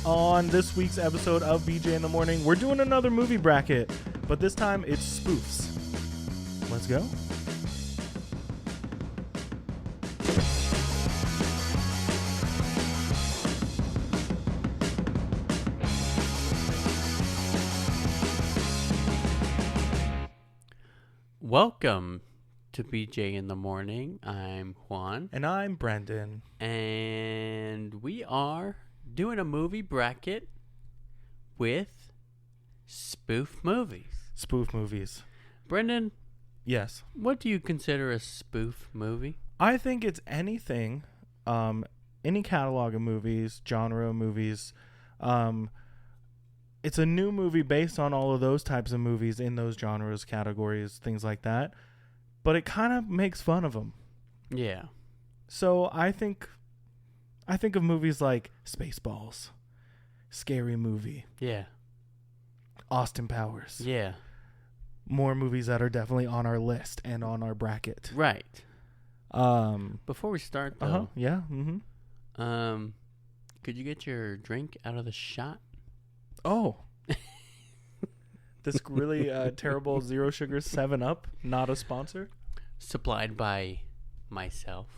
On this week's episode of BJ in the Morning, we're doing another movie bracket, but this time it's spoofs. Let's go. Welcome to BJ in the Morning. I'm Juan. And I'm Brendan. And we are doing a movie bracket with spoof movies. Spoof movies. Brendan? Yes. What do you consider a spoof movie? I think it's anything, any catalog of movies, genre of movies. It's a new movie based on all of those types of movies in those genres, categories, things like that. But it kind of makes fun of them. Yeah. So I think of movies like Spaceballs, Scary Movie, Yeah. Austin Powers. Yeah. More movies that are definitely on our list and on our bracket. Right. Before we start, though. Yeah. Mm-hmm. Could you get your drink out of the shot? Oh. This really terrible zero sugar 7-Up, not a sponsor. Supplied by myself.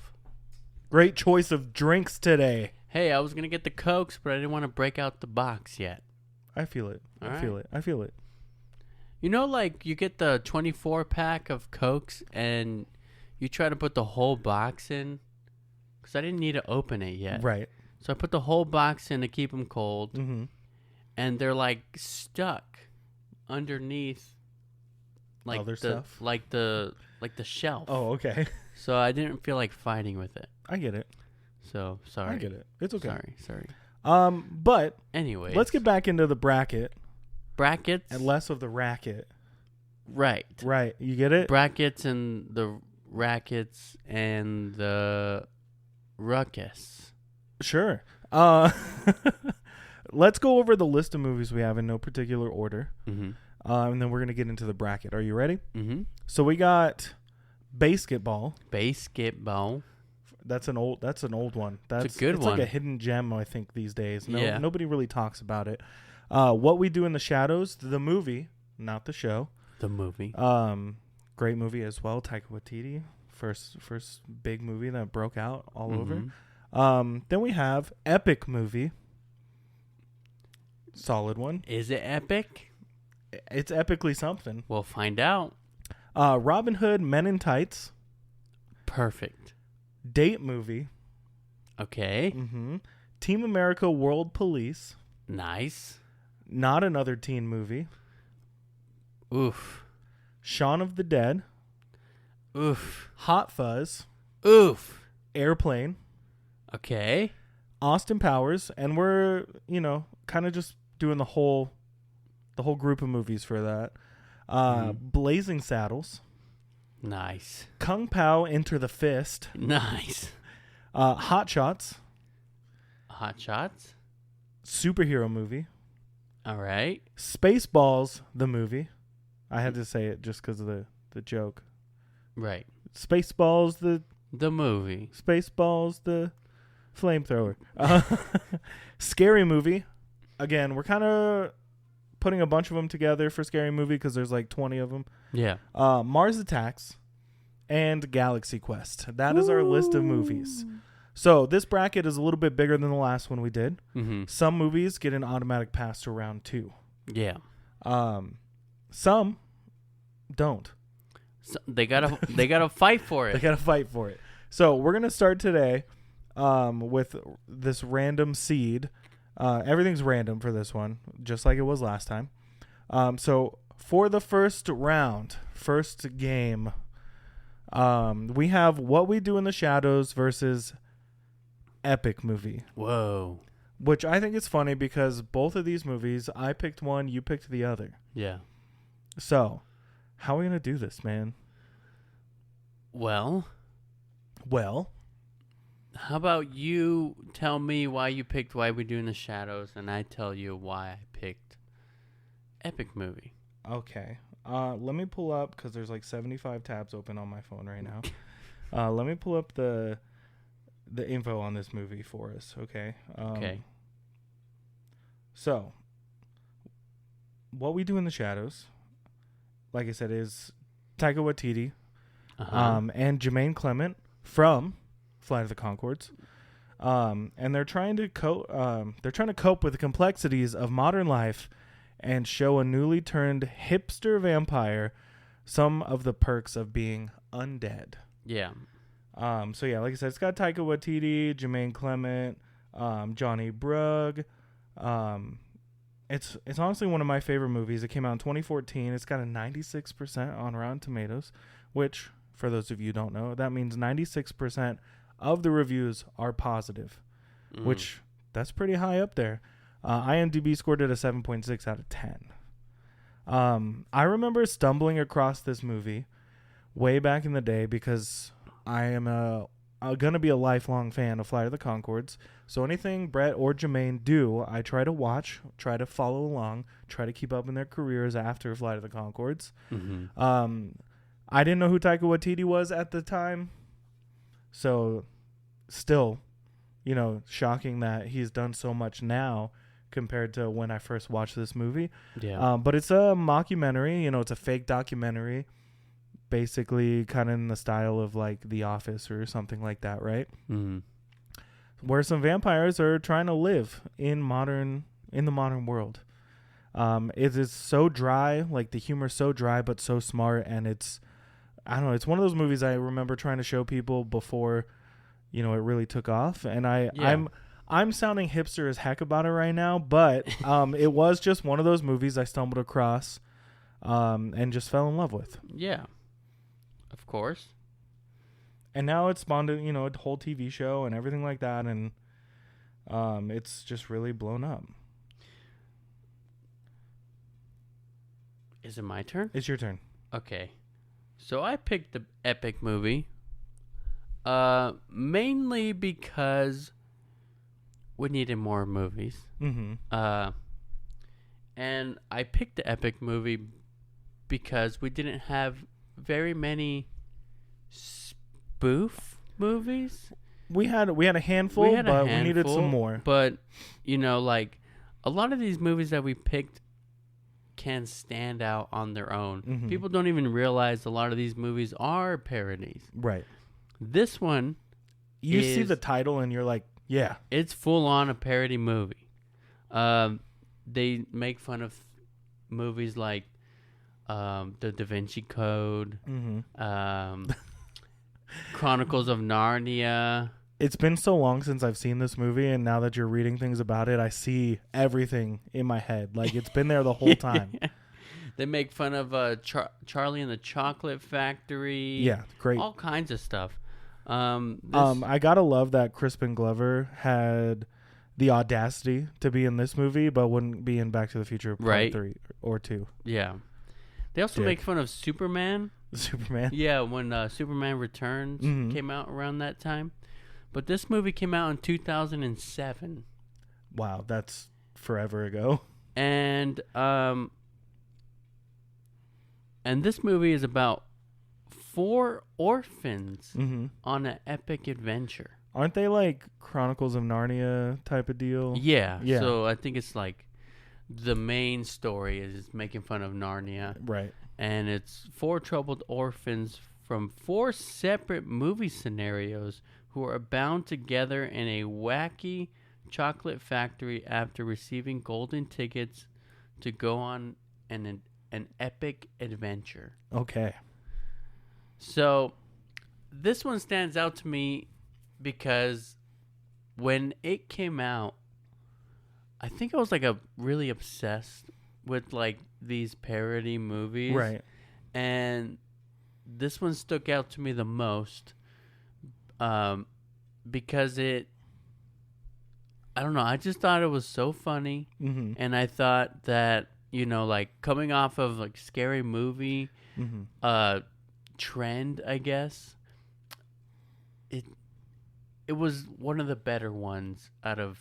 Great choice of drinks today. Hey, I was going to get the Cokes, but I didn't want to break out the box yet. I feel it. I feel it. You know, like, you get the 24-pack of Cokes, and you try to put the whole box in? Because I didn't need to open it yet. Right. So I put the whole box in to keep them cold. Mm-hmm. And they're, like, stuck underneath, like, other stuff? Like the shelf. Oh, okay. So I didn't feel like fighting with it. I get it. So, sorry. I get it. It's okay. Sorry. But anyway, let's get back into the bracket. Brackets And less of the racket. Right. You get it? Brackets and the rackets and the ruckus. Sure. Let's go over the list of movies we have in no particular order. Mm-hmm. And then we're going to get into the bracket. Are you ready? Mm-hmm. So we got Basketball. Basketball. That's an old one. It's a good one. It's like a hidden gem, I think, these days. Nobody really talks about it. What We Do in the Shadows, the movie, not the show. The movie. Great movie as well. Taika Waititi, first big movie that broke out all over. Then we have Epic Movie. Solid one. Is it epic? It's epically something. We'll find out. Robin Hood, Men in Tights. Perfect. Date Movie. Okay. Mm-hmm. Team America, World Police. Nice. Not Another Teen Movie. Oof. Shaun of the Dead. Oof. Hot Fuzz. Oof. Airplane. Okay. Austin Powers. And we're, kind of just doing the whole group of movies for that. Blazing Saddles. Nice. Kung Pao, Enter the Fist. Nice. Hot Shots. Hot Shots. Superhero movie. All right. Spaceballs, the movie. I had to say it just because of the joke. Right. Spaceballs, the movie. Spaceballs, the flamethrower. Scary Movie. Again, we're kind of putting a bunch of them together for Scary Movie because there's like 20 of them. Yeah. Mars Attacks and Galaxy Quest. That is our list of movies. So this bracket is a little bit bigger than the last one we did. Mm-hmm. Some movies get an automatic pass to round 2. Yeah. Some don't. So they gotta fight for it. They gotta fight for it. So we're gonna start today with this random seed. Everything's random for this one, just like it was last time. So for the first round, first game, we have What We Do in the Shadows versus Epic Movie. Whoa. Which I think is funny because both of these movies, I picked one, you picked the other. Yeah. So, how are we going to do this, man? Well, how about you tell me why you picked Why We Do in the Shadows, and I tell you why I picked Epic Movie. Okay. Let me pull up, because there's like 75 tabs open on my phone right now. Let me pull up the info on this movie for us, okay? Okay. So, What We Do in the Shadows, like I said, is Taika Waititi and Jermaine Clement from Flight of the Conchords. And they're trying to cope with the complexities of modern life and show a newly turned hipster vampire some of the perks of being undead. Yeah. So yeah, like I said, it's got Taika Waititi, Jermaine Clement, Johnny Brugg. It's honestly one of my favorite movies. It came out in 2014. It's got a 96% on Rotten Tomatoes, which, for those of you who don't know, that means 96% of the reviews are positive, which that's pretty high up there. IMDb scored it a 7.6 out of 10. I remember stumbling across this movie way back in the day because I am going to be a lifelong fan of Flight of the Conchords. So anything Brett or Jermaine do, I try to watch, try to follow along, try to keep up in their careers after Flight of the Conchords. I didn't know who Taika Waititi was at the time. So still, shocking that he's done so much now compared to when I first watched this movie. Yeah. But it's a mockumentary, it's a fake documentary, basically kind of in the style of like The Office or something like that, right? Where some vampires are trying to live in the modern world. It is so dry, like the humor's so dry but so smart, and it's one of those movies I remember trying to show people before, it really took off. And I'm sounding hipster as heck about it right now, but it was just one of those movies I stumbled across and just fell in love with. Yeah. Of course. And now it's spawned a whole TV show and everything like that, and it's just really blown up. Is it my turn? It's your turn. Okay. So I picked the epic movie mainly because we needed more movies. And I picked the epic movie because we didn't have very many spoof movies. We had a handful, we needed some more. But like a lot of these movies that we picked can stand out on their own. People don't even realize a lot of these movies are parodies. Right. This one, you see the title and you're like, yeah, it's full on a parody movie. They make fun of movies like the Da Vinci Code, Chronicles of Narnia. It's been so long since I've seen this movie, and now that you're reading things about it, I see everything in my head. Like, it's been there the whole time. They make fun of Charlie and the Chocolate Factory. Yeah, great. All kinds of stuff. I gotta love that Crispin Glover had the audacity to be in this movie, but wouldn't be in Back to the Future Part 3 or 2. Yeah. They also make fun of Superman. Superman? Yeah, when Superman Returns came out around that time. But this movie came out in 2007. Wow, that's forever ago. And this movie is about 4 orphans on an epic adventure. Aren't they like Chronicles of Narnia type of deal? Yeah. So I think it's like the main story is making fun of Narnia. Right. And it's 4 troubled orphans from 4 separate movie scenarios who are bound together in a wacky chocolate factory after receiving golden tickets to go on an epic adventure. Okay. So this one stands out to me because when it came out, I think I was like really obsessed with like these parody movies. Right. And this one stuck out to me the most because I don't know, I just thought it was so funny. And I thought that, like coming off of like scary movie trend, I guess, it was one of the better ones out of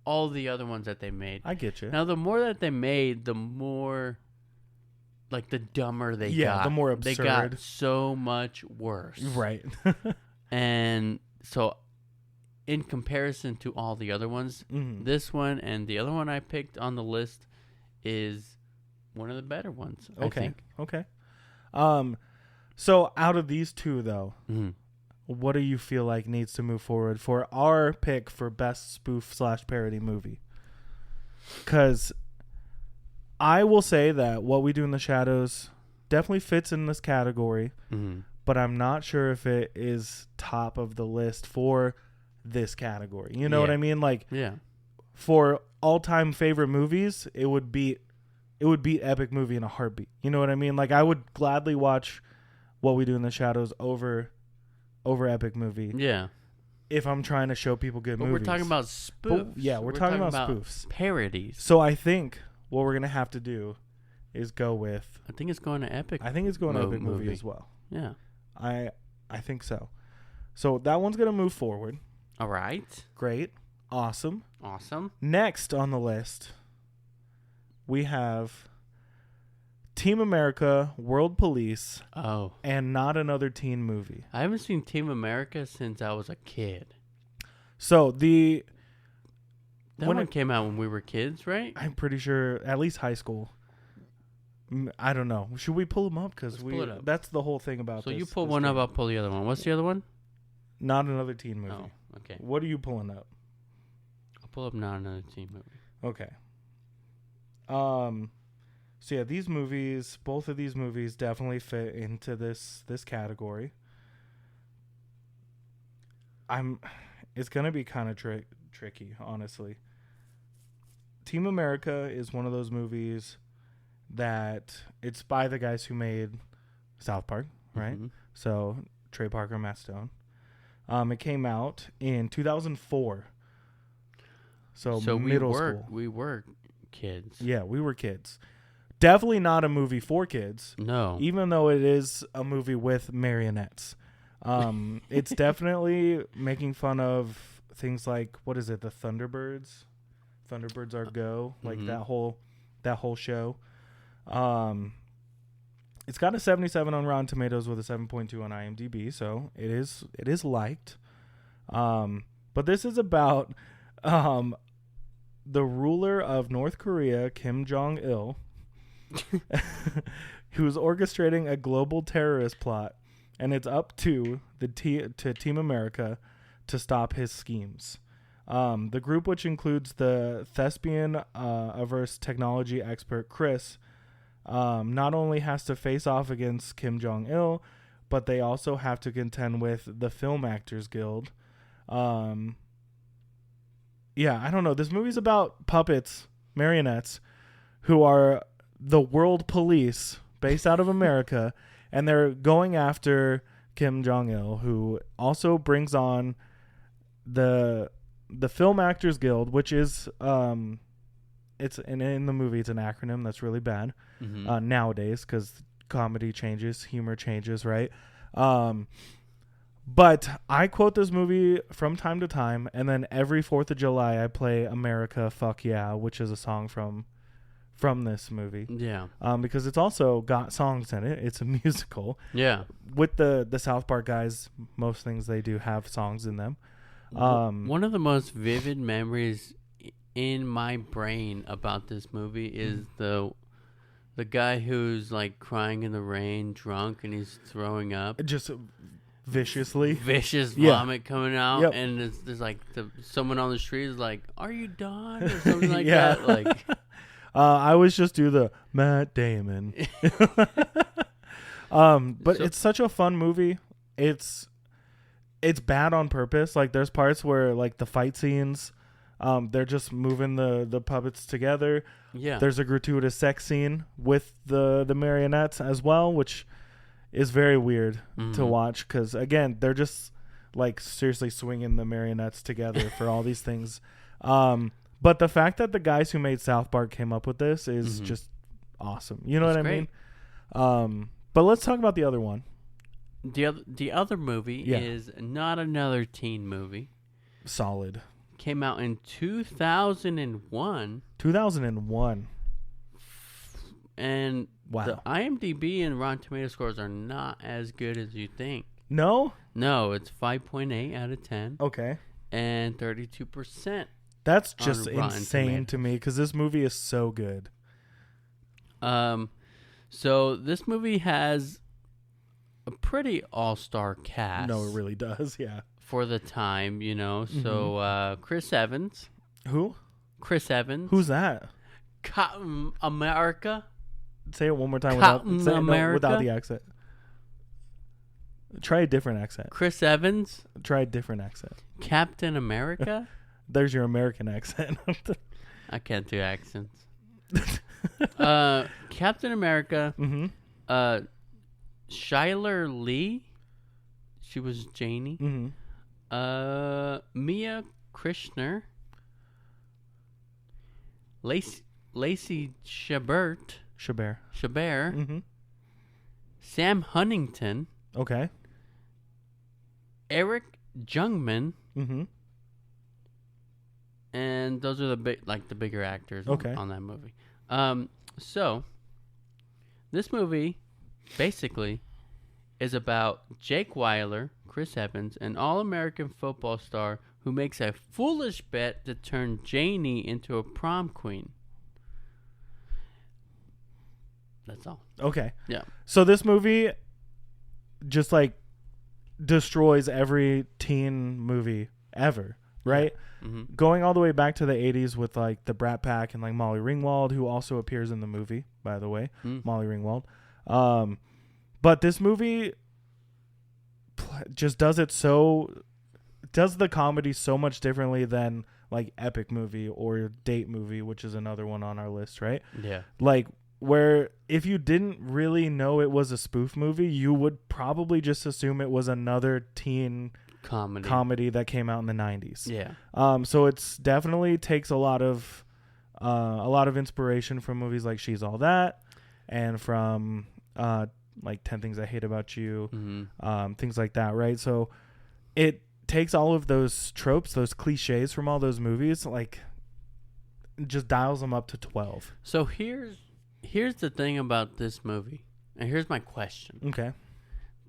all the other ones that they made. I get you. Now, the more that they made, the more, like, the dumber they got. Yeah, the more absurd. They got so much worse. Right. And so in comparison to all the other ones, Mhm. this one and the other one I picked on the list is one of the better ones, I Okay. think. Okay. So out of these two, though, Mhm. what do you feel like needs to move forward for our pick for best spoof/parody movie? Because I will say that What We Do in the Shadows definitely fits in this category, Mhm. but I'm not sure if it is top of the list for this category. You know what Yeah. I mean? Like Yeah. for all-time favorite movies, it would beat Epic Movie in a heartbeat. You know what I mean? Like I would gladly watch What We Do in the Shadows over Epic Movie Yeah. if I'm trying to show people good But movies. we're talking about spoofs. yeah, we're talking about spoofs. Parodies. So I think what we're gonna have to do is go with. I think it's going to Epic. I think it's going to Epic Movie movie as well. Yeah. I think so. So that one's gonna move forward. All right. Great, awesome. Awesome. Next on the list, we have Team America, World Police, Oh. and Not Another Teen Movie. I haven't seen Team America since I was a kid. So That When one it- came out when we were kids, right? I'm pretty sure at least high school. I don't know. Should we pull them up? Because Let's pull it up. that's the whole thing about So this. you pull this one up, game. I'll pull the other one. What's the other one? Not Another Teen Movie. Oh, okay. What are you pulling up? I'll pull up Not Another Teen Movie. Okay. So yeah, both of these movies definitely fit into this category. It's gonna be kind of tricky, honestly. Team America is one of those movies that it's by the guys who made South Park, right? Mhm. So Trey Parker, Matt Stone. It came out in 2004. So middle school. We were kids. Yeah, we were kids. Definitely not a movie for kids, No. even though it is a movie with marionettes. It's definitely making fun of things like, what is it, the Thunderbirds? Thunderbirds Are Go, like Mhm. that whole show. It's got a 77 on Rotten Tomatoes with a 7.2 on IMDb, so it is liked. But this is about the ruler of North Korea, Kim Jong-il, who's orchestrating a global terrorist plot, and it's up to Team America to stop his schemes. The group, which includes the thespian-averse technology expert Chris, not only has to face off against Kim Jong-il, but they also have to contend with the Film Actors Guild. Yeah, I don't know. This movie's about puppets, marionettes, who are the world police based out of America, and they're going after Kim Jong-il, who also brings on the Film Actors Guild, which is it's in the movie it's an acronym that's really bad nowadays because comedy changes, humor changes, right? But I quote this movie from time to time, and then every 4th of July I play America Fuck Yeah, which is a song from this movie. Yeah. Because it's also got songs in it. It's a musical. Yeah. With the South Park guys, most things they do have songs in them. One of the most vivid memories in my brain about this movie is the guy who's like crying in the rain, drunk, and he's throwing up. Just viciously. Vicious Yeah. vomit coming out, Yep. and there's like someone on the street is like, "Are you done?" or something like Yeah. that. Like, I always just do the Matt Damon. But So- it's such a fun movie. It's bad on purpose. Like there's parts where like the fight scenes, they're just moving the puppets together. yeah, There's a gratuitous sex scene with the marionettes as well, which is very weird to watch because again they're just like seriously swinging the marionettes together for all these things. But the fact that the guys who made South Park came up with this is just awesome. You know That's what I great. mean? But let's talk about the other one. the other movie Yeah. is Not Another Teen Movie. Solid. Came out in 2001, 2001. and Wow. the IMDb and Rotten Tomato scores are not as good as you think. No? No, it's 5.8 out of 10. Okay. and 32%. That's just on Rotten insane to me because this movie is so good. So this movie has a pretty all-star cast. No, it really does. Yeah. For the time, you know. So Chris Evans. Who? Chris Evans. Who's that? Captain America. Say it one more time Captain without America. the accent. Try a different accent. Chris Evans. Try a different accent. Captain America. There's your American accent. I can't do accents. Captain America. Mm-hmm. Shyler Lee. She was Janie. Mm-hmm. Mia Krishner. Lacey Chabert. Mm-hmm. Sam Huntington. Okay. Eric Jungman. Mm-hmm. And those are the bigger actors on that movie. So this movie basically is about Jake Weiler, Chris Evans, an all-American football star who makes a foolish bet to turn Janie into a prom queen. That's all. Okay. Yeah. So this movie just like destroys every teen movie ever, right? Yeah. Mm-hmm. Going all the way back to the 80s with like the Brat Pack and like Molly Ringwald, who also appears in the movie, by the way. Molly Ringwald. But this movie just does the comedy so much differently than like Epic Movie or Date Movie, which is another one on our list, right? Yeah. Like where if you didn't really know it was a spoof movie, you would probably just assume it was another teen comedy that came out in the 90s. Yeah. So it's definitely takes a lot of inspiration from movies like She's All That and from like 10 Things I Hate About You, things like that, right? So it takes all of those tropes, those cliches from all those movies, like just dials them up to 12. So here's the thing about this movie, and here's my question. Okay.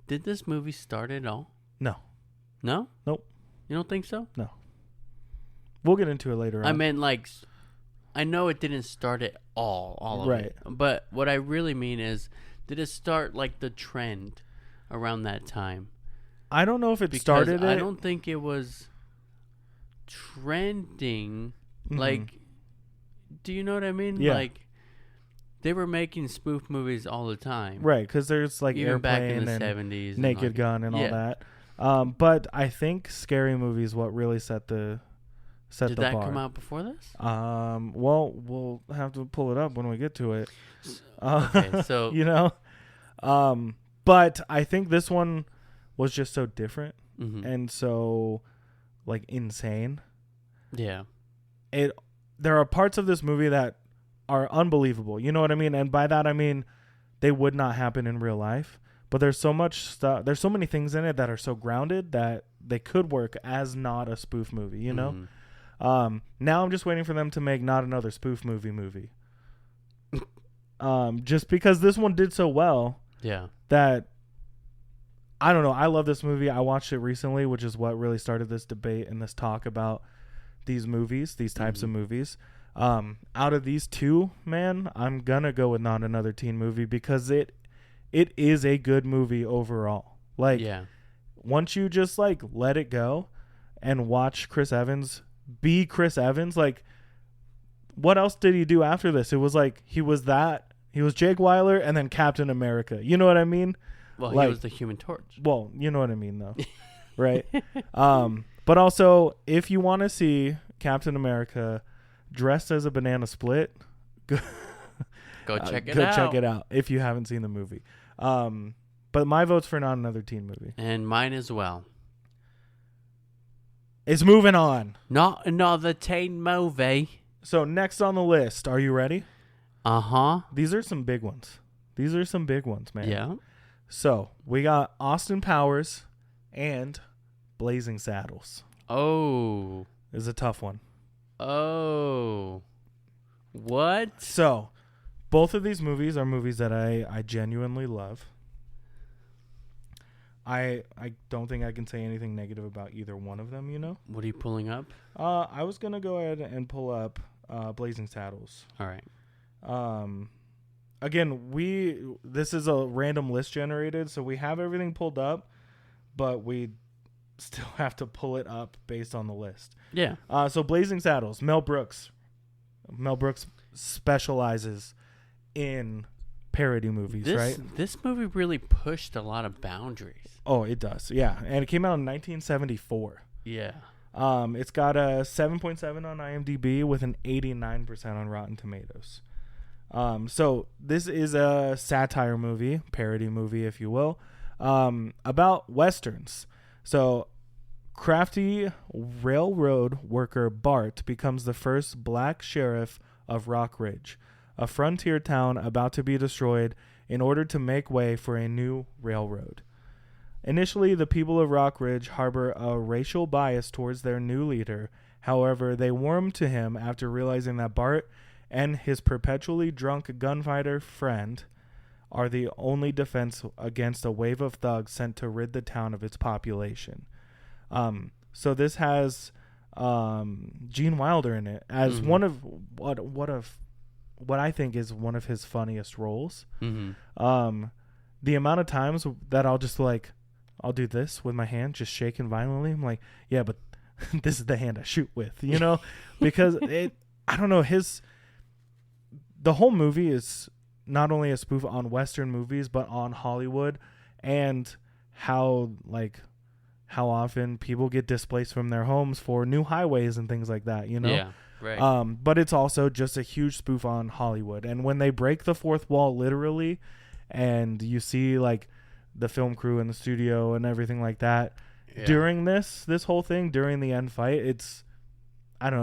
Did this movie start at all? No. No? Nope. You don't think so? No. We'll get into it later on. I mean, like, I know it didn't start at all of right. it. But what I really mean is, did it start, like, the trend around that time? I don't know if it started it. I don't think it was trending. Like, do you know what I mean? Yeah. Like, they were making spoof movies all the time. Right, because there's, like, even back in the and 70s. Naked Gun and all that. But I think Scary Movie is what really set the bar. Did that come out before this? Well, we'll have to pull it up when we get to it. Okay, so you know, but I think this one was just so different and so like insane. Yeah, there are parts of this movie that are unbelievable. You know what I mean? And by that I mean they would not happen in real life. But there's so much stuff. There's so many things in it that are so grounded that they could work as not a spoof movie. You know. Now I'm just waiting for them to make not another spoof movie. Just because this one did so well. Yeah. That I don't know. I love this movie. I watched it recently, which is what really started this debate and this talk about these movies, these types of movies. Out of these two, man, I'm gonna go with Not Another Teen Movie because it is a good movie overall. Like, once you just like let it go and watch Chris Evans be Chris Evans, like, what else did he do after this? It was like he was Jake Weiler and then Captain America. You know what I mean? Well, like, he was the Human Torch. Well, you know what I mean, though, right? But also, if you want to see Captain America dressed as a banana split, go check it out. Go check it out if you haven't seen the movie. But my vote's for Not Another Teen Movie. And mine as well. It's moving on. Not Another Teen Movie. So next on the list, are you ready? Uh-huh. These are some big ones. Man. Yeah. So we got Austin Powers and Blazing Saddles. Oh. It's a tough one. Oh. What? So both of these movies are movies that I genuinely love. I don't think I can say anything negative about either one of them, you know? What are you pulling up? I was going to go ahead and pull up Blazing Saddles. All right. Again, this is a random list generated, so we have everything pulled up, but we still have to pull it up based on the list. Yeah. So Blazing Saddles, Mel Brooks. Mel Brooks specializes in parody movies, right? This movie really pushed a lot of boundaries. Oh, it does. Yeah. And it came out in 1974. Yeah. It's got a 7.7 on IMDb with an 89% on Rotten Tomatoes. So this is a satire movie, parody movie, if you will, about Westerns. So crafty railroad worker Bart becomes the first black sheriff of Rock Ridge, a frontier town about to be destroyed in order to make way for a new railroad. Initially, the people of Rock Ridge harbor a racial bias towards their new leader. However, they warm to him after realizing that Bart and his perpetually drunk gunfighter friend are the only defense against a wave of thugs sent to rid the town of its population. So this has Gene Wilder in it as one of what I think is one of his funniest roles. Mm-hmm. The amount of times that I'll do this with my hand, just shaking violently. I'm like, yeah, but this is the hand I shoot with, you know, because I don't know, the whole movie is not only a spoof on Western movies, but on Hollywood and how often people get displaced from their homes for new highways and things like that, you know? Yeah, right. But it's also just a huge spoof on Hollywood. And when they break the fourth wall literally, and you see like the film crew in the studio and everything like that, during this whole thing, during the end fight, it's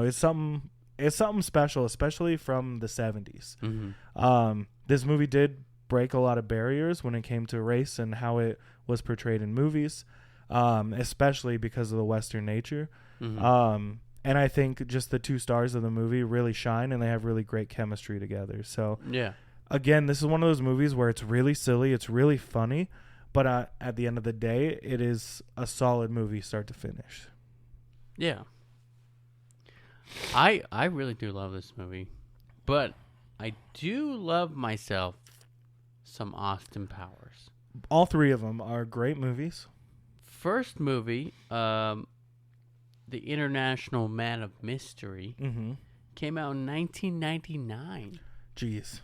something special, especially from the 70s. Mm-hmm. This movie did break a lot of barriers when it came to race and how it was portrayed in movies, especially because of the Western nature. Mm-hmm. And I think just the two stars of the movie really shine, and they have really great chemistry together. So, yeah. Again, this is one of those movies where it's really silly, it's really funny, but at the end of the day, it is a solid movie start to finish. Yeah. I really do love this movie, but I do love myself some Austin Powers. All three of them are great movies. First movie, The International Man of Mystery, came out in 1999. Jeez.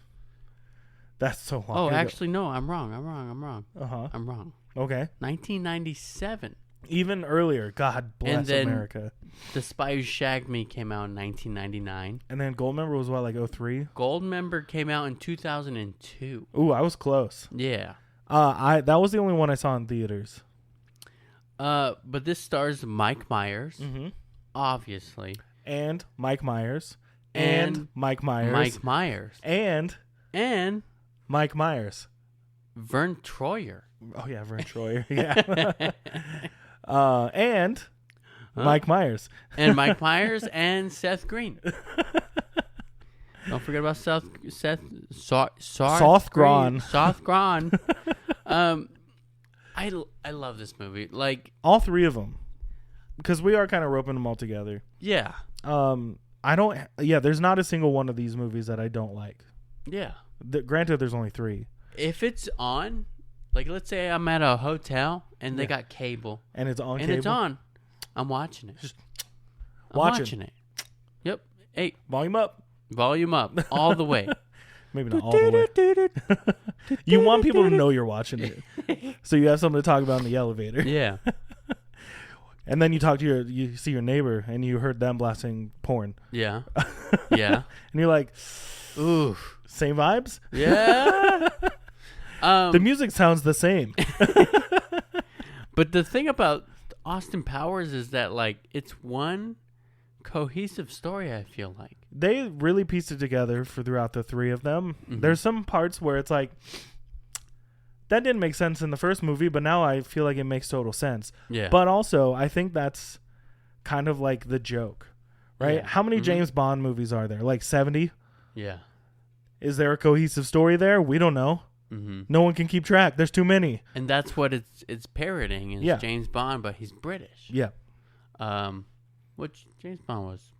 That's so long ago. ago. Actually, no, I'm wrong. Uh-huh. I'm wrong. Okay. 1997. Even earlier. God bless and then America. The Spy Who Shagged Me came out in 1999. And then Goldmember was what, like 03? Goldmember came out in 2002. Ooh, I was close. Yeah. That was the only one I saw in theaters. But this stars Mike Myers, obviously. And Mike Myers. And Mike Myers. Mike Myers. And Mike Myers. Vern Troyer. Oh, yeah, Vern Troyer. Yeah. And Mike Myers. And Mike Myers and Seth Green. Don't forget about Seth Green. Soth Green. I love this movie. Like all three of them. Because we are kind of roping them all together. Yeah. There's not a single one of these movies that I don't like. Yeah. Granted, there's only three. If it's on, like let's say I'm at a hotel and they got cable. And it's on and cable? it's on. I'm watching it. I'm watching it. Yep. Hey. Volume up. All the way. Maybe not all the way. You want people to know you're watching it. So you have something to talk about in the elevator. Yeah. And then you see your neighbor and you heard them blasting porn. Yeah. Yeah. And you're like, ooh, same vibes? Yeah. The music sounds the same. But the thing about Austin Powers is that like it's one cohesive story, I feel like. They really pieced it together throughout the three of them. Mm-hmm. There's some parts where it's like, that didn't make sense in the first movie, but now I feel like it makes total sense. Yeah. But also, I think that's kind of like the joke, right? Yeah. How many James Bond movies are there? Like 70? Yeah. Is there a cohesive story there? We don't know. Mm-hmm. No one can keep track. There's too many. And that's what it's parroting is James Bond, but he's British. Yeah. Which James Bond was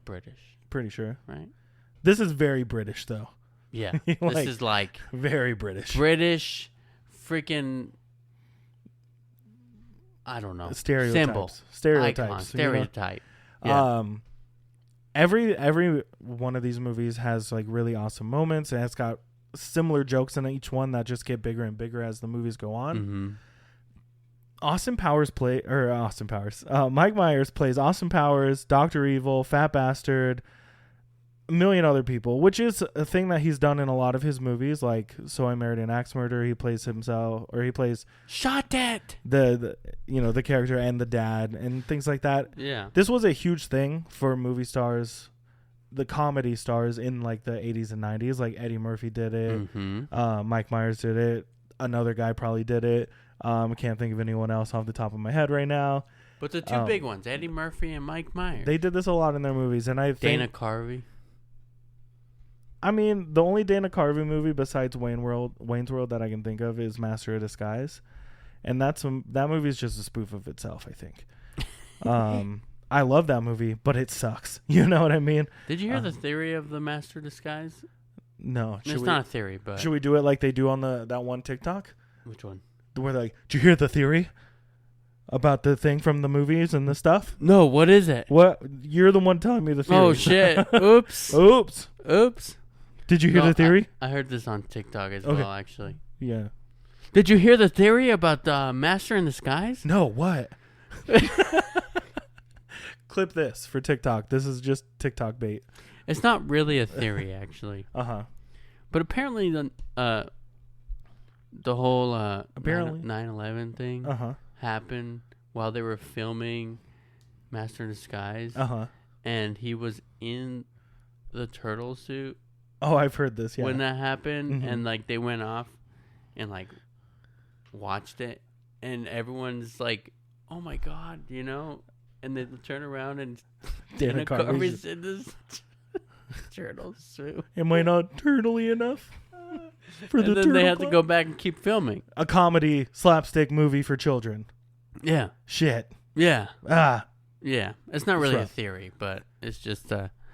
British. Pretty sure. Right? This is very British, though. Yeah. This is like... Very British. British freaking... I don't know. Stereotypes. Symbol. Stereotypes. Icon. Stereotype. Yeah. Every one of these movies has like really awesome moments, and it's got similar jokes in each one that just get bigger and bigger as the movies go on. Mm-hmm. Mike Myers plays Austin Powers, Dr. Evil, Fat Bastard, a million other people, which is a thing that he's done in a lot of his movies. Like So I Married an Axe Murderer, he plays himself, or he plays Shot it. the character and the dad and things like that. Yeah. This was a huge thing for movie stars, the comedy stars in like the 80s and 90s. Like Eddie Murphy did it. Mm-hmm. Mike Myers did it. Another guy probably did it. I can't think of anyone else off the top of my head right now. But the two big ones, Eddie Murphy and Mike Myers. They did this a lot in their movies, and I think Dana Carvey. I mean, the only Dana Carvey movie besides Wayne's World that I can think of is Master of Disguise, and that movie is just a spoof of itself, I think. I love that movie, but it sucks. You know what I mean? Did you hear the theory of the Master Disguise? No. It's not a theory, but... Should we do it like they do on that one TikTok? Which one? Where they're like, did you hear the theory about the thing from the movies and the stuff? No, what is it? What? You're the one telling me the theory. Oh, shit. Oops. Oops. Did you hear the theory? I heard this on TikTok as well, actually. Yeah. Did you hear the theory about the Master in Disguise? No, what? Clip this for TikTok. This is just TikTok bait. It's not really a theory, actually. Uh-huh. But apparently the whole apparently 9/11 thing happened while they were filming Master in Disguise. And he was in the turtle suit. Oh, I've heard this, yeah. When that happened, and like they went off and like watched it, and everyone's like, "Oh my god," you know, and they turn around and Dana Carvey's in this turtle suit. Am I not turtly enough for and the then turtle they have club? to go back and keep filming a comedy slapstick movie for children. Yeah. Shit. Yeah. Ah. Yeah. It's not really a theory, but it's just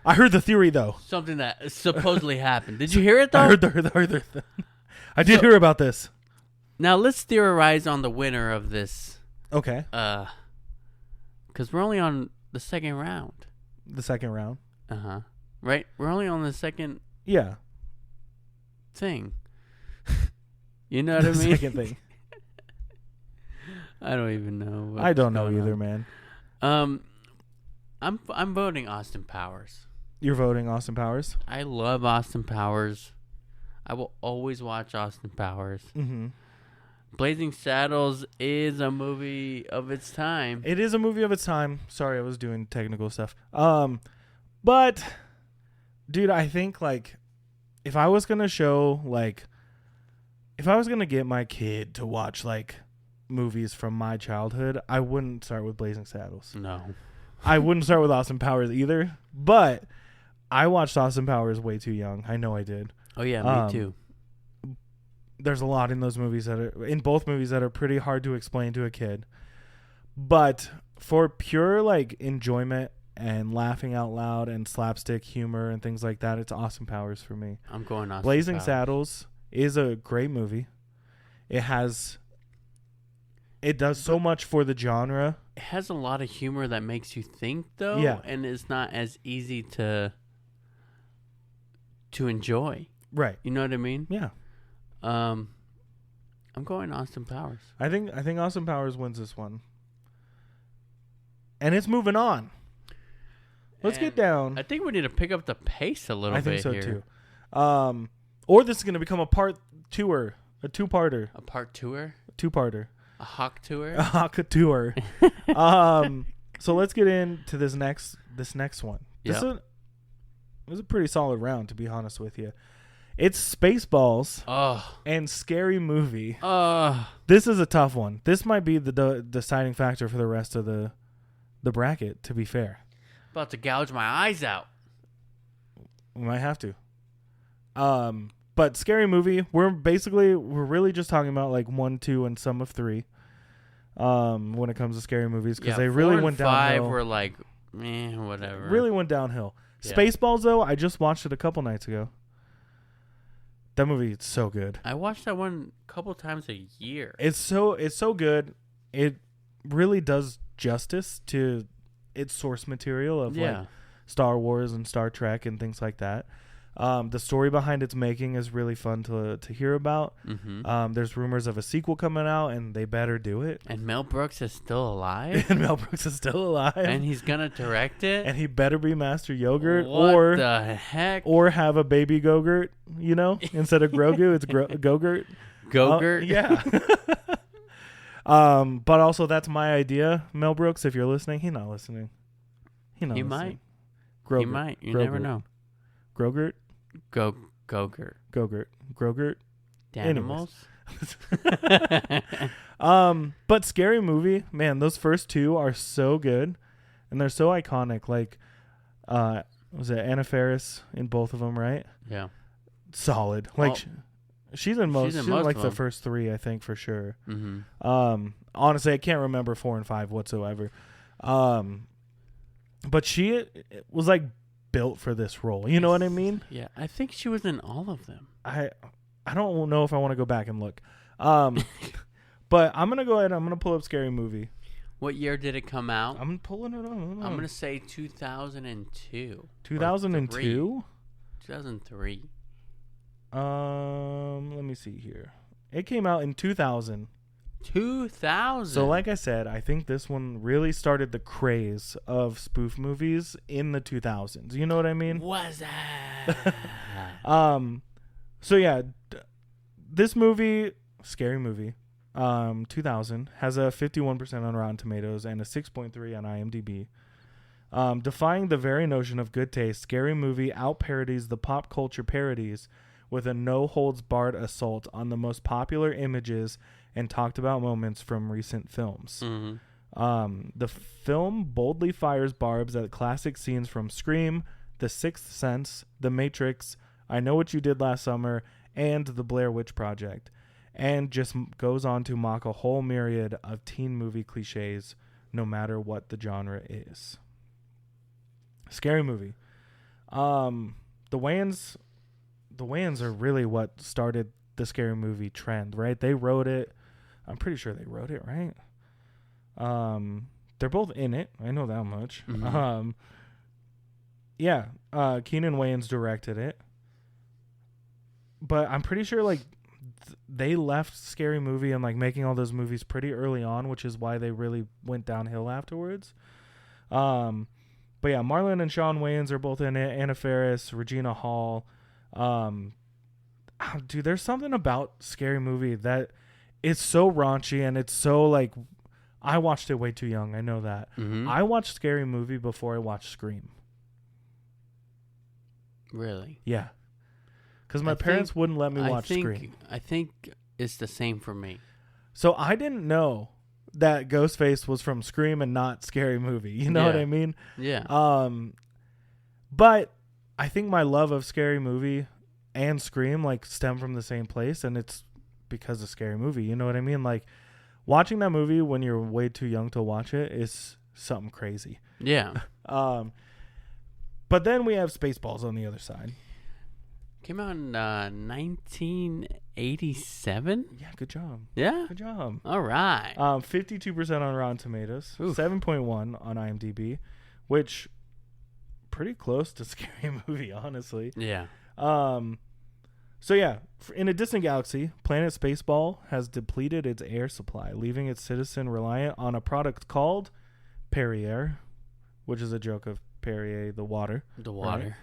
I heard the theory though. Something that supposedly happened. Did you hear it though? I heard the I did hear about this. Now let's theorize on the winner of this. Okay. Because we're only on the second round. The second round. Right? We're only on the second. Yeah. Thing. You know what I mean? Second thing. I don't even know. I don't know either, man. I'm voting Austin Powers. You're voting Austin Powers? I love Austin Powers. I will always watch Austin Powers. Mm-hmm. Blazing Saddles is a movie of its time. It is a movie of its time. Sorry, I was doing technical stuff. But dude, I think like if I was going to get my kid to watch like movies from my childhood, I wouldn't start with Blazing Saddles. No. I wouldn't start with Austin Powers either, but I watched Austin Powers way too young. I know I did. Oh yeah, me too. There's a lot in both movies that are pretty hard to explain to a kid. But for pure like enjoyment and laughing out loud and slapstick humor and things like that, it's Austin Powers for me. I'm going Austin Blazing Powers. Saddles is a great movie. It does so much for the genre. It has a lot of humor that makes you think, though. Yeah. And it's not as easy to enjoy. Right. You know what I mean? Yeah. I'm going Austin Powers. I think Austin Powers wins this one. And it's moving on. Let's get down. I think we need to pick up the pace a little bit. I think so here. too. Or this is going to become a part tour, a two-parter. A part tour? A two-parter. A hawk tour? A hawk tour. So let's get into this next one. This was a pretty solid round, to be honest with you. It's Spaceballs and Scary Movie. This is a tough one. This might be the deciding factor for the rest of the bracket, to be fair. About to gouge my eyes out. We might have to. But Scary Movie, we're really just talking about like 1, 2, and some of 3. When it comes to scary movies, because they really went downhill. 5 were like, whatever. Really went downhill. Yeah. Spaceballs, though, I just watched it a couple nights ago. That movie is so good. I watched that one a couple times a year. It's so good. It really does justice to its source material of like Star Wars and Star Trek and things like that. The story behind its making is really fun to hear about. Mm-hmm. There's rumors of a sequel coming out, and they better do it. And Mel Brooks is still alive? And Mel Brooks is still alive. And he's going to direct it? And he better be Master Yogurt. What the heck? Or have a baby Go-Gurt, instead of Grogu, it's Go-Gurt. Go-Gurt? Yeah. But also, that's my idea, Mel Brooks. If you're listening, he's not listening. He might. Grogurt. He might. You Grogurt. never know. Grogurt? Go-Gurt. Gogurt. Grogurt? Danimals? But Scary Movie, man, those first 2 are so good. And they're so iconic. Like, was it Anna Faris in both of them, right? Yeah. Solid. Like, she's in most. She's in like the them. first 3, I think, for sure. Mm-hmm. Honestly, I can't remember 4 and 5 whatsoever. But she was like built for this role. You know what I mean? Yeah, I think she was in all of them. I don't know if I want to go back and look. But I'm gonna go ahead. I'm gonna pull up Scary Movie. What year did it come out? I'm pulling it up. I'm gonna say 2002. 2002. 2003. Let me see here. It came out in 2000. 2000. So like I said, I think this one really started the craze of spoof movies in the 2000s. You know what I mean? Was that? So yeah, this movie, Scary Movie, 2000, has a 51% on Rotten Tomatoes and a 6.3 on IMDb. Defying the very notion of good taste, Scary Movie out-parodies the pop culture parodies with a no-holds-barred assault on the most popular images and talked about moments from recent films. Mm-hmm. The film boldly fires barbs at classic scenes from Scream, The Sixth Sense, The Matrix, I Know What You Did Last Summer, and The Blair Witch Project, and just goes on to mock a whole myriad of teen movie cliches, no matter what the genre is. Scary Movie. The Wayans are really what started the Scary Movie trend, right? They wrote it. I'm pretty sure they wrote it, right? They're both in it. I know that much. Mm-hmm. Keenan Wayans directed it. But I'm pretty sure like they left Scary Movie and like making all those movies pretty early on, which is why they really went downhill afterwards. But yeah, Marlon and Sean Wayans are both in it. Anna Faris, Regina Hall. Dude, there's something about Scary Movie that it's so raunchy and it's so like, I watched it way too young. I know that. Mm-hmm. I watched Scary Movie before I watched Scream. Really? Yeah. Because my parents wouldn't let me watch Scream. I think it's the same for me. So I didn't know that Ghostface was from Scream and not Scary Movie. You know what I mean? Yeah. But I think my love of Scary Movie and Scream like stem from the same place, and it's because of Scary Movie. You know what I mean? Like watching that movie when you're way too young to watch it is something crazy. Yeah. But then we have Spaceballs on the other side. Came out in 1987. Yeah, good job. Yeah. Good job. All right. 52% on Rotten Tomatoes, 7.1 on IMDb, which pretty close to Scary Movie, honestly. Yeah. So yeah, in a distant galaxy, planet Spaceball has depleted its air supply, leaving its citizen reliant on a product called Perrier, which is a joke of Perrier, the water. The water.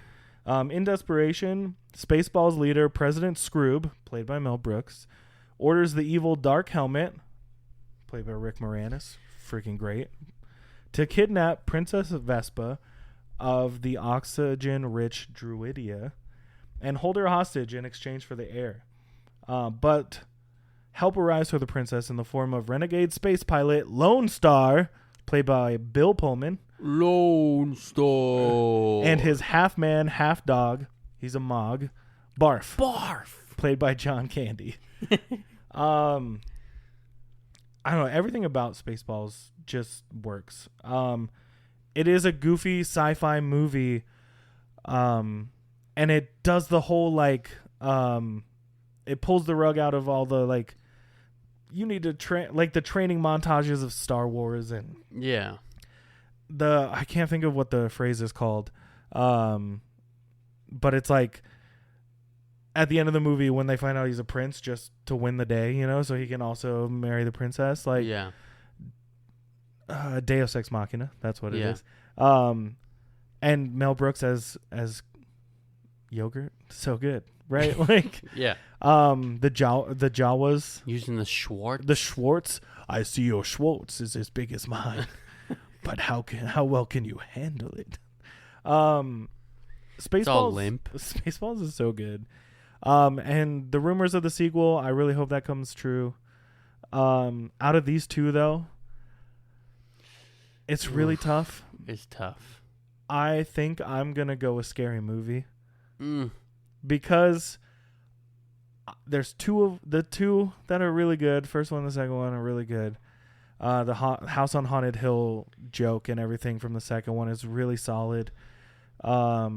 Right? In desperation, Spaceball's leader, President Scroob, played by Mel Brooks, orders the evil Dark Helmet, played by Rick Moranis, freaking great, to kidnap Princess Vespa of the oxygen-rich Druidia and hold her hostage in exchange for the air. But help arrives for the princess in the form of renegade space pilot Lone Star, played by Bill Pullman, Lone Star, and his half man, half dog, he's a Mog, Barf. played by John Candy. I don't know. Everything about Spaceballs just works. It is a goofy sci-fi movie, and it does the whole like, it pulls the rug out of all the like, you need to train like the training montages of Star Wars and Yeah. I can't think of what the phrase is called, but it's like at the end of the movie when they find out he's a prince just to win the day, you know, so he can also marry the princess. Like, yeah. Deus Ex Machina, that's what it Yeah. is. And Mel Brooks as yogurt, so good, right? Like, Yeah. the Jawas, Using the Schwartz. the Schwartz. I see your Schwartz is as big as mine, but how well can you handle it? Spaceballs, It's all limp. Spaceballs is so good. And the rumors of the sequel, I really hope that comes true. Out of these two, though, it's really tough. It's tough. I think I'm going to go with Scary Movie Mm. because there's two that are really good. First one and the second one are really good. The House on Haunted Hill joke and everything from the second one is really solid. I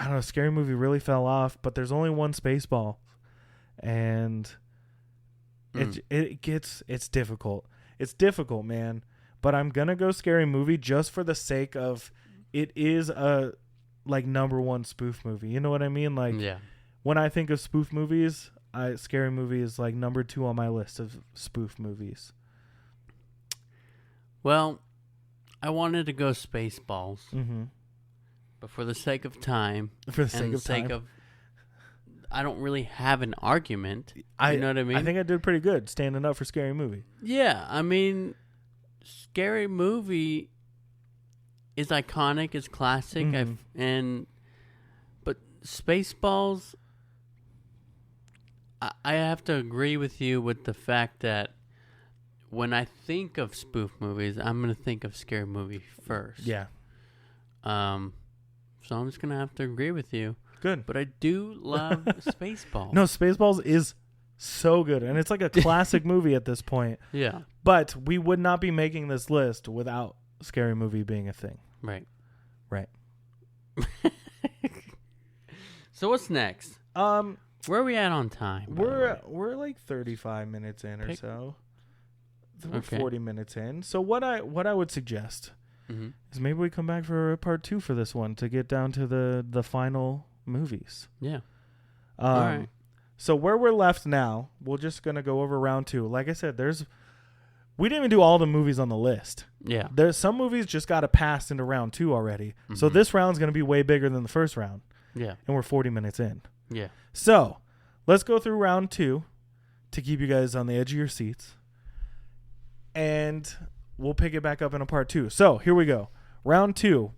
don't know, Scary Movie really fell off, but there's only one Spaceball, and it's difficult. It's difficult, man. But I'm gonna go Scary Movie just for the sake of it is a like number one spoof movie. You know what I mean? Like, Yeah. when I think of spoof movies, Scary Movie is like number 2 on my list of spoof movies. Well, I wanted to go Spaceballs, Mm-hmm. but for the sake of time, For the and sake of time, I don't really have an argument. You know what I mean? I think I did pretty good standing up for Scary Movie. Yeah, I mean, Scary Movie is iconic, it's classic, Mhm. but Spaceballs, I have to agree with you with the fact that when I think of spoof movies, I'm gonna think of Scary Movie first. Yeah, So I'm just gonna have to agree with you. good. But I do love Spaceballs. No, Spaceballs is so good, and it's like a classic movie at this point. Yeah. But we would not be making this list without Scary Movie being a thing. Right. Right. So what's next? Where are we at on time? by the way? We're like 35 minutes in or so. We're Okay. 40 minutes in. So what I would suggest Mhm. is maybe we come back for a part 2 for this one to get down to the final movies. Yeah. All right. So where we're left now, we're just gonna go over round 2. Like I said, we didn't even do all the movies on the list. Yeah. There's some movies just got to pass into round 2 already. So Mhm. this round's gonna be way bigger than the first round, Yeah. and we're 40 minutes in. Yeah. So let's go through round 2 to keep you guys on the edge of your seats, and we'll pick it back up in a part 2. So here we go. Round 2.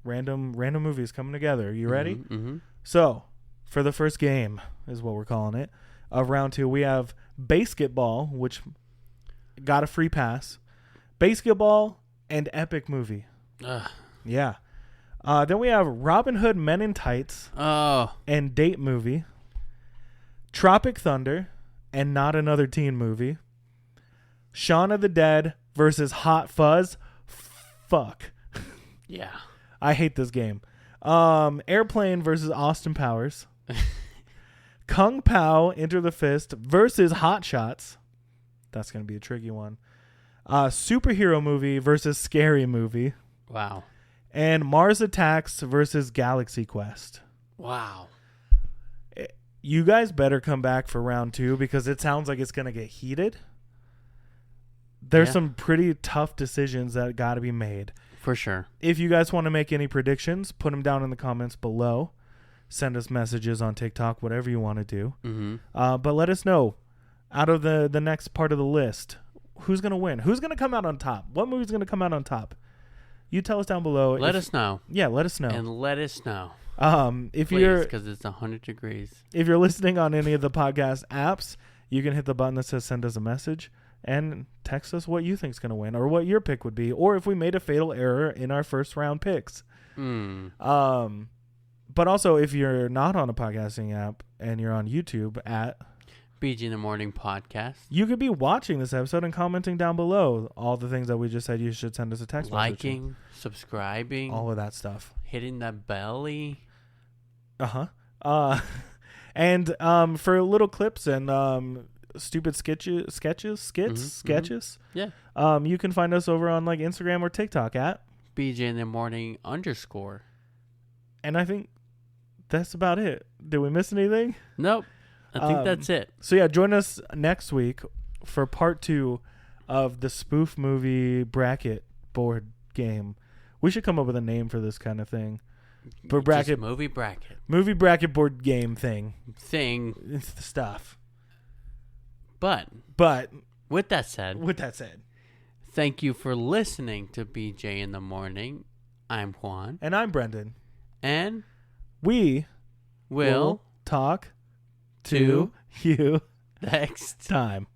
Random movies coming together. You ready? Mm-hmm. So, for the first game, is what we're calling it, of round 2, we have Basketball, which got a free pass. Basketball and Epic Movie. Ugh. Yeah. Then we have Robin Hood Men in Tights Oh. and Date Movie. Tropic Thunder and Not Another Teen Movie. Shaun of the Dead versus Hot Fuzz. Fuck. Yeah. I hate this game. Airplane versus Austin Powers. Kung Pao Enter the Fist versus Hot Shots. That's going to be a tricky one. Superhero Movie versus Scary Movie. Wow. And Mars Attacks versus Galaxy Quest. Wow. You guys better come back for round 2 because it sounds like it's going to get heated. There's Yeah. some pretty tough decisions that got to be made. For sure. If you guys want to make any predictions, put them down in the comments below. Send us messages on TikTok, whatever you want to do. Mm-hmm. But let us know, out of the next part of the list, who's going to win? Who's going to come out on top? What movie's going to come out on top? You tell us down below. Let us know. Yeah, let us know. And let us know. If Please, you're because it's 100 degrees. if you're listening on any of the podcast apps, you can hit the button that says send us a message and text us what you think's going to win or what your pick would be, or if we made a fatal error in our first round picks. Mm. But also, if you're not on a podcasting app and you're on YouTube at BG in the Morning Podcast, you could be watching this episode and commenting down below all the things that we just said. You should send us a text message. liking, subscribing, All of that stuff. hitting that belly. And for little clips and stupid sketches, Yeah. you can find us over on like Instagram or TikTok at BJ in the Morning _ And I think that's about it. Did we miss anything? Nope. I think that's it. So yeah, join us next week for part 2 of the Spoof movie bracket board game. We should come up with a name for this kind of thing. For bracket, Just movie bracket movie bracket board game thing. thing. It's the stuff. But with that said, thank you for listening to BJ in the Morning. I'm Juan. And I'm Brendan. And we will talk to you next time.